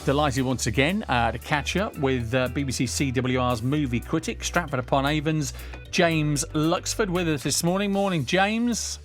Delighted once again to catch up with BBC CWR's movie critic, Stratford-upon-Avon's James Luxford with us this morning. Morning, James.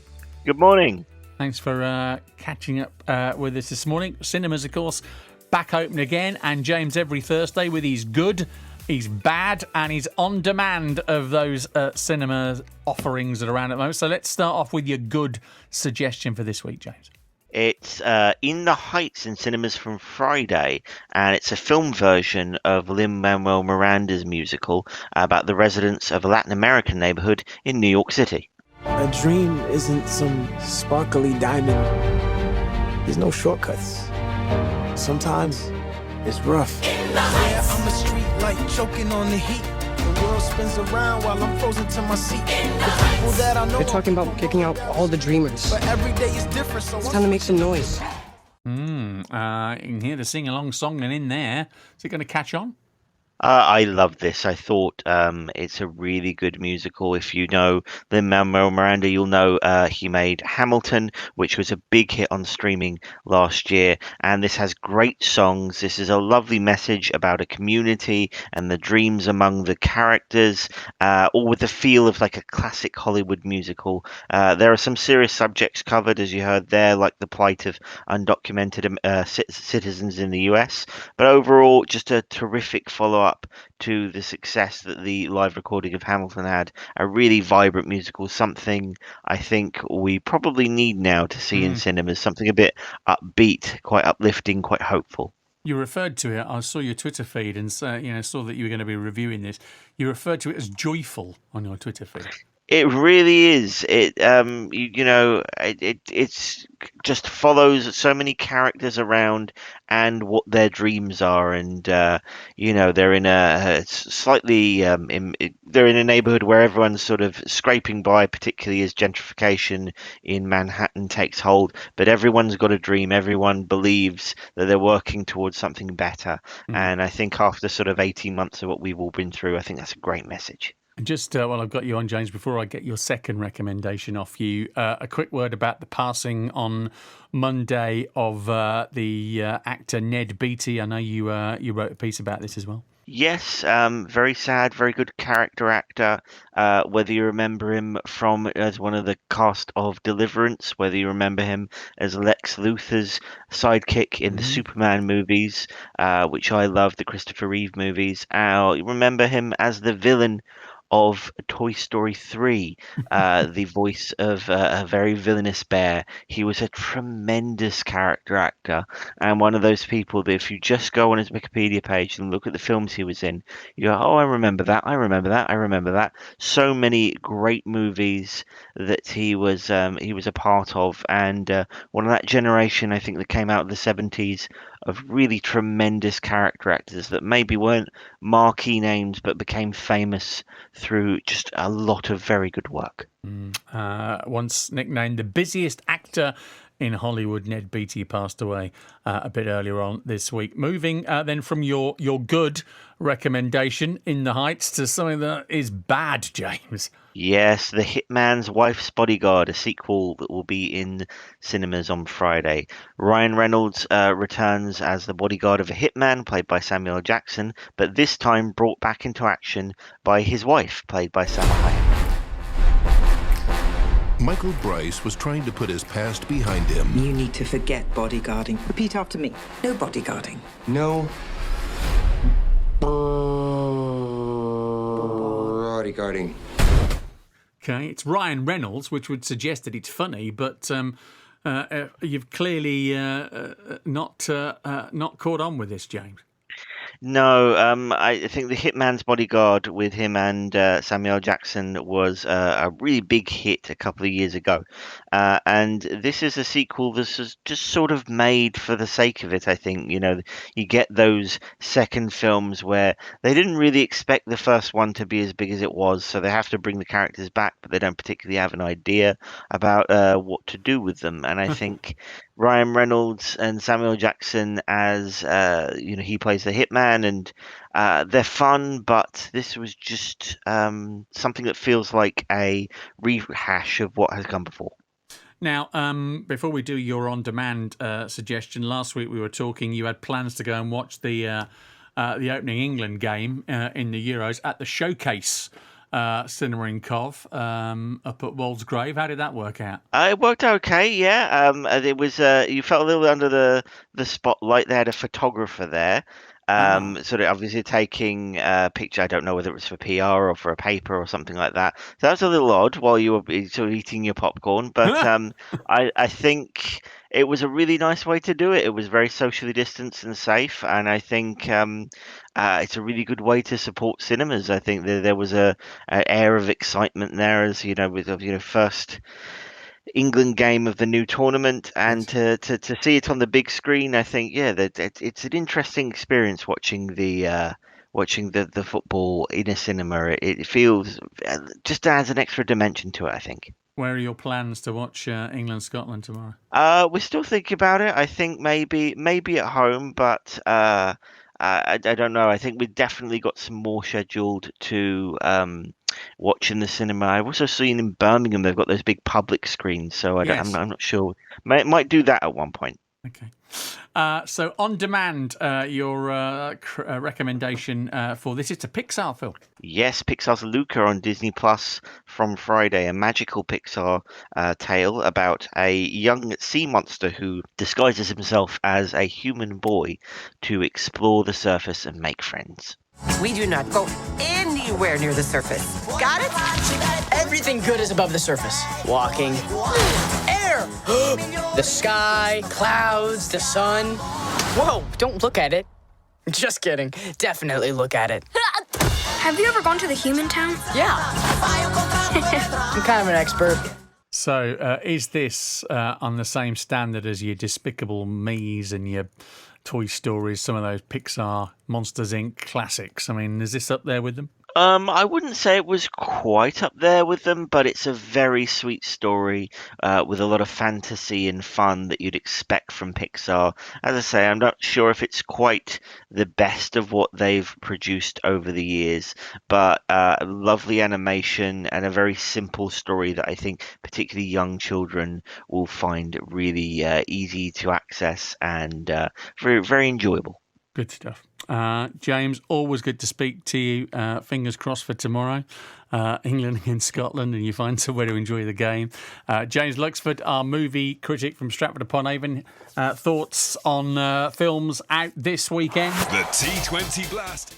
Good morning. Thanks for catching up with us this morning. Cinemas, of course, back open again, and James every Thursday with his good, his bad, and his on demand of those cinema offerings that are around at the moment. So let's start off with your good suggestion for this week, James. It's In the Heights in cinemas from Friday, and it's a film version of Lin-Manuel Miranda's musical about the residents of a Latin American neighborhood in New York City. A dream isn't some sparkly diamond. There's no shortcuts. Sometimes it's rough. Yeah, I'm a street light choking on the heat. The world spins around while I'm frozen to my seat. The people that I know. They're talking about kicking out all the dreamers. But every day is different, so it's time to make some noise. You can hear the sing-along song and in there. Is it going to catch on? I love this. I thought it's a really good musical. If you know Lin-Manuel Miranda, you'll know he made Hamilton, which was a big hit on streaming last year. And this has great songs. This is a lovely message about a community and the dreams among the characters, all with the feel of like a classic Hollywood musical. There are some serious subjects covered, as you heard there, like the plight of undocumented citizens in the US. But overall, just a terrific follow-up to the success that the live recording of Hamilton had. A really vibrant musical, something I think we probably need now to see in cinemas, something a bit upbeat, quite uplifting, quite hopeful. You referred to it, I saw your Twitter feed and saw that you were going to be reviewing this. You referred to it as joyful on your Twitter feed. It really is. It's just follows so many characters around and what their dreams are, and they're in a slightly they're in a neighborhood where everyone's sort of scraping by, particularly as gentrification in Manhattan takes hold. But everyone's got a dream. Everyone believes that they're working towards something better. And I think after sort of 18 months of what we've all been through, I think that's a great message. Just while I've got you on, James, before I get your second recommendation off you, a quick word about the passing on Monday of the actor Ned Beatty. I know you wrote a piece about this as well. Yes, very sad, very good character actor. Whether you remember him as one of the cast of Deliverance, whether you remember him as Lex Luthor's sidekick in the Superman movies, which I love, the Christopher Reeve movies. You remember him as the villain of Toy Story 3, the voice of a very villainous bear. He was a tremendous character actor, and one of those people that if you just go on his Wikipedia page and look at the films he was in, you go, oh, I remember that, I remember that, I remember that. So many great movies that he was a part of, and one of that generation, I think, that came out of the 70s of really tremendous character actors that maybe weren't marquee names but became famous through just a lot of very good work. Once nicknamed the busiest actor in Hollywood, Ned Beatty passed away a bit earlier on this week. Moving then from your good recommendation, In the Heights, to something that is bad, James. Yes, The Hitman's Wife's Bodyguard, a sequel that will be in cinemas on Friday. Ryan Reynolds returns as the bodyguard of a hitman, played by Samuel L. Jackson, but this time brought back into action by his wife, played by Salma Hayek. Michael Bryce was trying to put his past behind him. You need to forget bodyguarding. Repeat after me. No bodyguarding. No bodyguarding. Okay, it's Ryan Reynolds, which would suggest that it's funny, but you've clearly not caught on with this, James. No, I think The Hitman's Bodyguard with him and Samuel L. Jackson was a really big hit a couple of years ago. And this is a sequel that's just sort of made for the sake of it, I think. You get those second films where they didn't really expect the first one to be as big as it was, so they have to bring the characters back, but they don't particularly have an idea about what to do with them. And I think Ryan Reynolds and Samuel Jackson as he plays the hitman, and they're fun, but this was just something that feels like a rehash of what has come before. Now, before we do your on-demand suggestion, last week we were talking. You had plans to go and watch the opening England game in the Euros at the Showcase cinema in Cov up at Walsgrave. How did that work out? It worked okay, yeah. It was you felt a little under the spotlight. They had a photographer there, sort of obviously taking a picture. I don't know whether it was for PR or for a paper or something like that. So that was a little odd while you were sort of eating your popcorn. But I think it was a really nice way to do it. It was very socially distanced and safe, and I think it's a really good way to support cinemas. I think there was an air of excitement there, as with first England game of the new tournament, and to see it on the big screen, I think that it's an interesting experience watching the football in a cinema. It feels just adds an extra dimension to it, I think. Where are your plans to watch England-Scotland tomorrow? We're still thinking about it. I think maybe at home, but I don't know. I think we've definitely got some more scheduled to watch in the cinema. I've also seen in Birmingham they've got those big public screens, so I'm not sure. Might do that at one point. Okay. So on demand, your recommendation for this, it's a Pixar film. Yes, Pixar's Luca on Disney Plus from Friday, a magical Pixar tale about a young sea monster who disguises himself as a human boy to explore the surface and make friends. We do not go anywhere near the surface. Got it? Everything good is above the surface. Walking, air, the sky, clouds, the sun. Whoa, don't look at it. Just kidding. Definitely look at it. Have you ever gone to the human town? Yeah. I'm kind of an expert. So is this on the same standard as your Despicable Me's and your Toy Stories, some of those Pixar Monsters, Inc. classics? I mean, is this up there with them? I wouldn't say it was quite up there with them, but it's a very sweet story with a lot of fantasy and fun that you'd expect from Pixar. As I say, I'm not sure if it's quite the best of what they've produced over the years, but lovely animation and a very simple story that I think particularly young children will find really easy to access and very, very enjoyable. Good stuff. James, always good to speak to you. Fingers crossed for tomorrow. England against Scotland, and you find somewhere to enjoy the game. James Luxford, our movie critic from Stratford-upon-Avon. Thoughts on films out this weekend? The T20 Blast